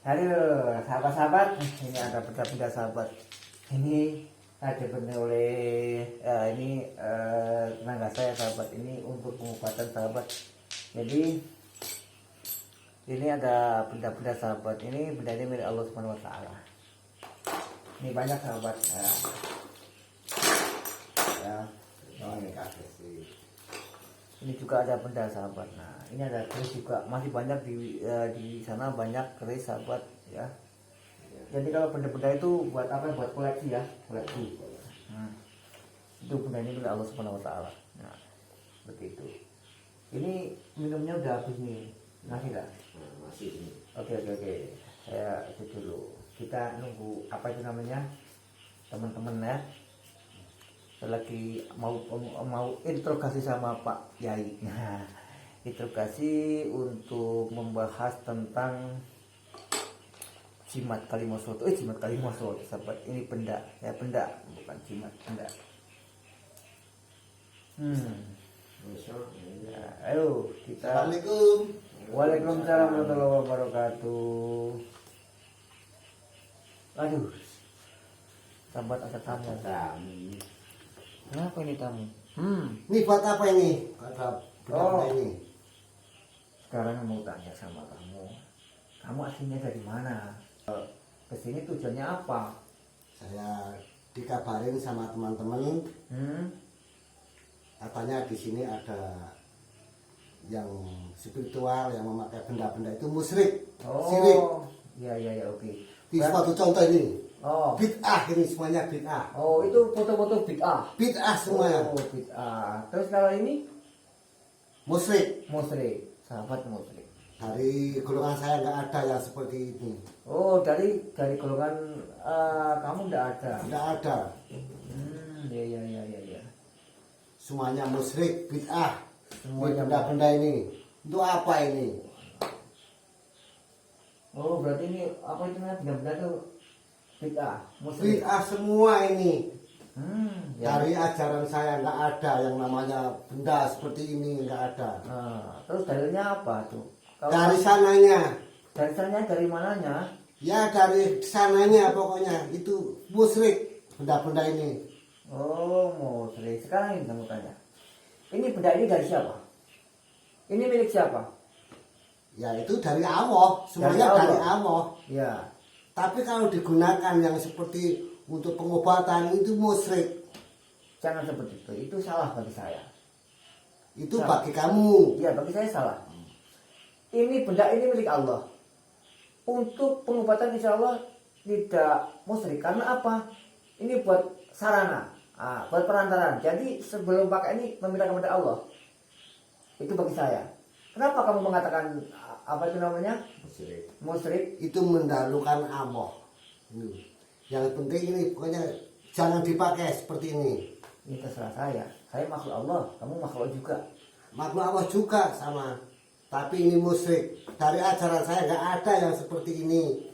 Halo sahabat-sahabat, ini ada benda-benda sahabat. Ini ada benda oleh tenaga saya sahabat. Ini untuk pengobatan sahabat. Jadi ini ada benda-benda sahabat. Ini benda ini milik Allah Subhanahu Wa Taala. Ini banyak sahabat. Ini juga ada benda sahabat. Nah, ini ada keris juga, masih banyak di sana, banyak keris sahabat ya. Jadi kalau benda-benda itu buat apa? Buat koleksi ya, koleksi. Itu benda ini milik Allah Subhanahu Wa Taala. Nah, begitu. Ini minumnya udah habis nih, masih nggak? Masih ini. Oke. Saya itu dulu. Kita nunggu apa itu namanya, teman-teman ya. Saya lagi mau interogasi sama Pak Yai. Nah, interogasi untuk membahas tentang jimat Kalimoso. Jimat Kalimoso, sahabat. Ini benda, ya benda, bukan jimat, benda. Ya, ayo kita. Assalamualaikum. Waalaikumsalam warahmatullahi wabarakatuh. Aduh, sahabat ada tamu. Kenapa ini tamu? Ini buat apa ini? Ada benda ini. Sekarang mau tanya sama kamu. Kamu aslinya dari mana? Kesini tujuannya apa? Saya dikabarin sama teman-teman, katanya di sini ada yang spiritual yang memakai benda-benda itu musyrik, syirik. Iya, oke. Di suatu contoh ini. Oh, Bid'ah ini semuanya bid'ah. oh itu foto-foto bid'ah. Bid'ah semuanya. Oh, bid'ah. Terus kalau ini Musyrik. musyrik, sahabat musyrik. Dari golongan saya nggak ada yang seperti ini. Oh, dari golongan kamu nggak ada. Nggak ada. Iya. Semuanya musyrik, bid'ah. Semuanya Benda-benda ini. Untuk apa ini? Oh, berarti ini apa itu namanya, benda-benda itu bid'ah, musyrik. Bid'ah semua ini. Ya. Dari ajaran saya nggak ada yang namanya benda seperti ini, nggak ada. Terus dalilnya apa tuh? Dari sananya, dari sananya, dari mananya? ya dari sananya pokoknya itu musyrik benda-benda ini. Oh, musyrik. Sekarang ini kamu tanya. Ini benda ini dari siapa? Ini milik siapa? Ya itu dari Allah, semuanya Dari dari Allah. Allah. Ya. Tapi kalau digunakan yang seperti untuk pengobatan itu musyrik. Jangan seperti itu. Itu salah bagi saya. Itu Salah. bagi kamu. Ya, bagi saya salah. Ini benda ini milik Allah. Untuk pengobatan insya Allah tidak musyrik. Karena apa? Ini buat sarana, buat perantaraan. Jadi sebelum pakai ini meminta kepada Allah. Itu bagi saya. Kenapa kamu mengatakan apa itu namanya? Musyrik. Itu mendahulukan Allah. Ini. Yang penting ini pokoknya jangan dipakai seperti ini. Ini terserah saya. Saya makhluk Allah, kamu makhluk juga. Makhluk Allah juga sama. Tapi ini musyrik. Dari ajaran saya nggak ada yang seperti ini.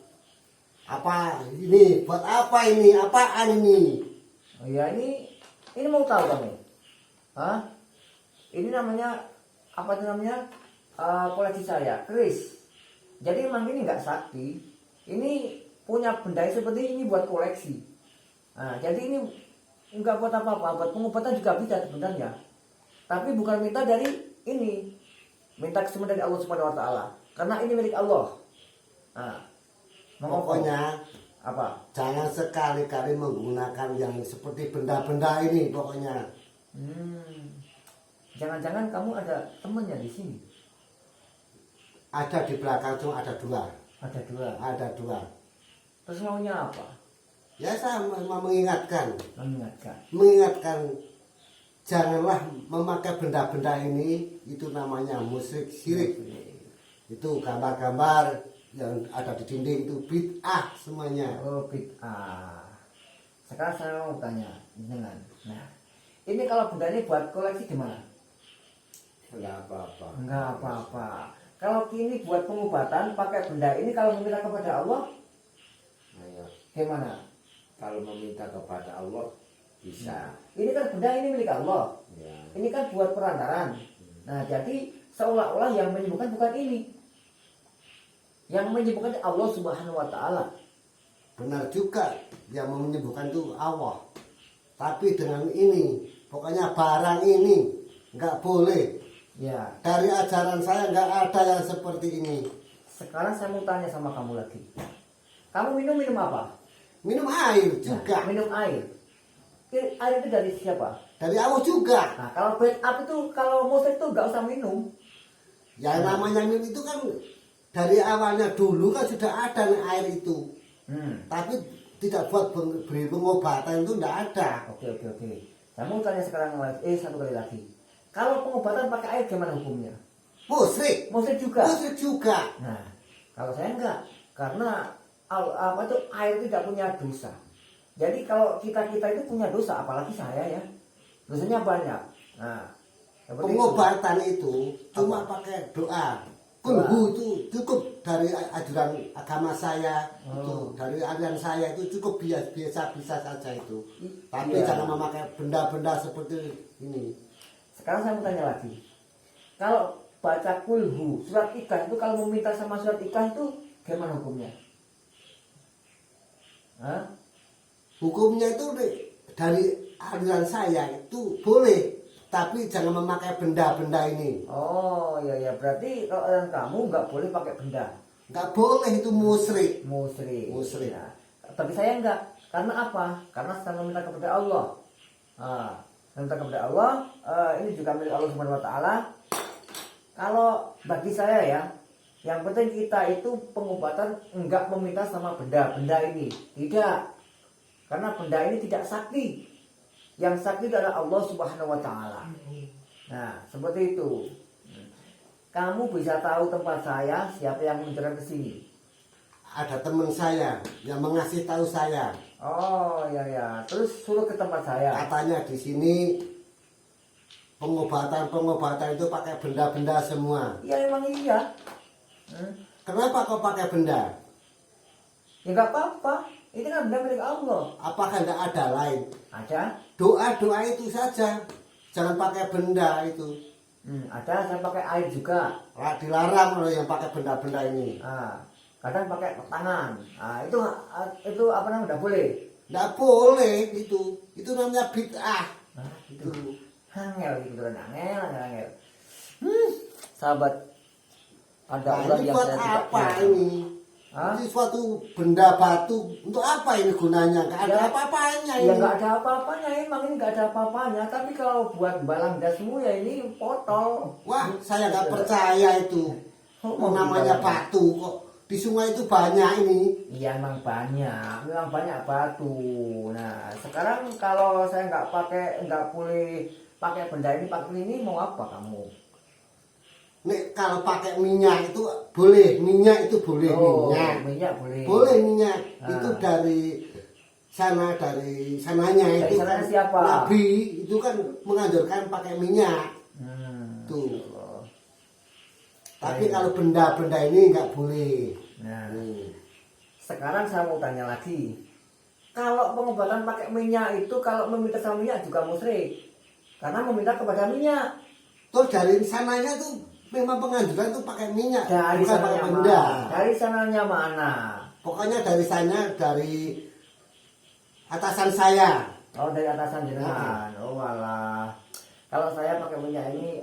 Apa ini? Buat apa ini? Apaan ini? Oh ya, ini mau tahu kamu? Hah? Ini namanya apa itu namanya? Koleksi saya, keris. Jadi memang ini nggak sakti. Ini punya benda seperti ini buat koleksi. Nah, jadi ini nggak buat apa-apa, buat pengobatan juga bisa sebenarnya. Tapi bukan minta dari ini, minta semua dari Allah Subhanahu Wa Taala. Karena ini milik Allah. Nah, Pokoknya apa? jangan sekali-kali menggunakan yang seperti benda-benda ini pokoknya. Jangan-jangan kamu ada temannya di sini? Ada di belakang cuma ada dua. Ada dua. Ada dua. Terus maunya apa? Ya saya mau mengingatkan. Mengingatkan. Janganlah memakai benda-benda ini. Itu namanya musyrik, syirik. Itu gambar-gambar yang ada di dinding itu bid'ah semuanya. Oh, bid'ah. Sekarang saya mau tanya dengan. Nah, ini kalau benda ini buat koleksi gimana? Enggak apa-apa. Enggak apa-apa. Kalau ini buat pengobatan pakai benda ini, kalau meminta kepada Allah gimana? Kalau meminta kepada Allah bisa. Ini kan benda ini milik Allah. Ya. Ini kan buat perantaran. Nah, jadi seolah-olah yang menyembuhkan bukan ini. Yang menyembuhkan Allah Subhanahu wa taala. Benar juga, yang menyembuhkan itu Allah. Tapi dengan ini, pokoknya barang ini nggak boleh. Ya, Dari ajaran saya nggak ada yang seperti ini. sekarang saya mau tanya sama kamu lagi. Kamu minum apa? Minum air Nah, juga. minum air. Air itu dari siapa? Dari Allah juga. Nah, kalau bed up itu, kalau musyrik itu nggak usah minum. Yang namanya minum itu kan dari awalnya dulu kan sudah ada nih air itu. Tapi tidak buat beri pengobatan itu tidak ada. Oke. Saya mau tanya sekarang lagi, satu kali lagi. Kalau pengobatan pakai air gimana hukumnya? Musyrik. Musyrik juga. Musyrik juga. Nah, kalau saya enggak, karena apa itu air itu tidak punya dosa. Jadi kalau kita itu punya dosa, apalagi saya ya, dosanya banyak. Nah, seperti Pengobatan itu cuma pakai doa. Kulhu itu cukup dari ajaran agama saya, itu dari aliran saya itu cukup biasa saja itu. Tapi Iya. jangan memakai benda-benda seperti ini. Sekarang saya mau tanya lagi. Kalau baca kulhu, surat ikhlas itu kalau meminta sama surat ikhlas itu gimana hukumnya? Hah? Hukumnya itu dari aliran saya itu boleh, tapi jangan memakai benda-benda ini. Oh iya, berarti kalau orang kamu nggak boleh pakai benda. Nggak boleh, itu musyrik. Musyrik. Nah, tapi saya enggak. Karena apa? Karena saya meminta kepada Allah. Meminta kepada Allah, ini juga milik Allah Subhanahu wa taala. Kalau bagi saya ya, yang penting kita itu pengobatan enggak meminta sama benda ini. Tidak. Karena benda ini tidak sakti. Yang sakti adalah Allah Subhanahu wa taala. Nah, seperti itu. Kamu bisa tahu tempat saya, siapa yang menunjukkan ke sini. Ada teman saya yang mengasih tahu saya. Oh ya. Terus suruh ke tempat saya. Katanya di sini pengobatan itu pakai benda-benda semua. Iya emang iya. Kenapa kau pakai benda? Ya nggak apa-apa. Ini kan benda milik Allah. Apakah tidak ada lain? Ada? Doa itu saja. Jangan pakai benda itu. Ada. Saya pakai air juga. Dilarang loh yang pakai benda-benda ini. Kadang pakai tangan. Itu apa namanya? Udah boleh. Tidak boleh itu. Itu namanya bid'ah. Itu. Angel gitu kan. Angel. Sahabat. Ada Nah, Allah ini yang buat saya tidak apa kenal. ini? Ini suatu benda batu. Untuk apa ini gunanya? Nggak ada apa-apanya ini. Ya nggak ada apa-apanya. Emang ini nggak ada apa-apanya. Tapi kalau buat balang dasmu ya ini potol. Wah, saya nggak percaya itu. Namanya batu kok. Di sungai itu banyak ini. Iya memang banyak batu. Nah sekarang kalau saya nggak boleh pakai benda ini, pakai ini mau apa kamu? Nek kalau pakai minyak itu boleh, minyak itu boleh, minyak boleh. Boleh minyak. Itu dari sananya Dari itu. sananya siapa? Nabi itu kan menganjurkan pakai minyak. Tuh. Tapi kalau benda-benda ini nggak boleh. Nah, sekarang saya mau tanya lagi. Kalau pengobatan pakai minyak itu, kalau meminta sama minyak juga musyrik. Karena meminta kepada minyak. Terus dari sananya tuh memang penganjuran tuh pakai minyak, Dari bukan pakai sananya benda. mana? Dari sananya mana? Pokoknya dari atasan saya. Oh dari atasan jenengan. Oh walah. Kalau saya pakai minyak ini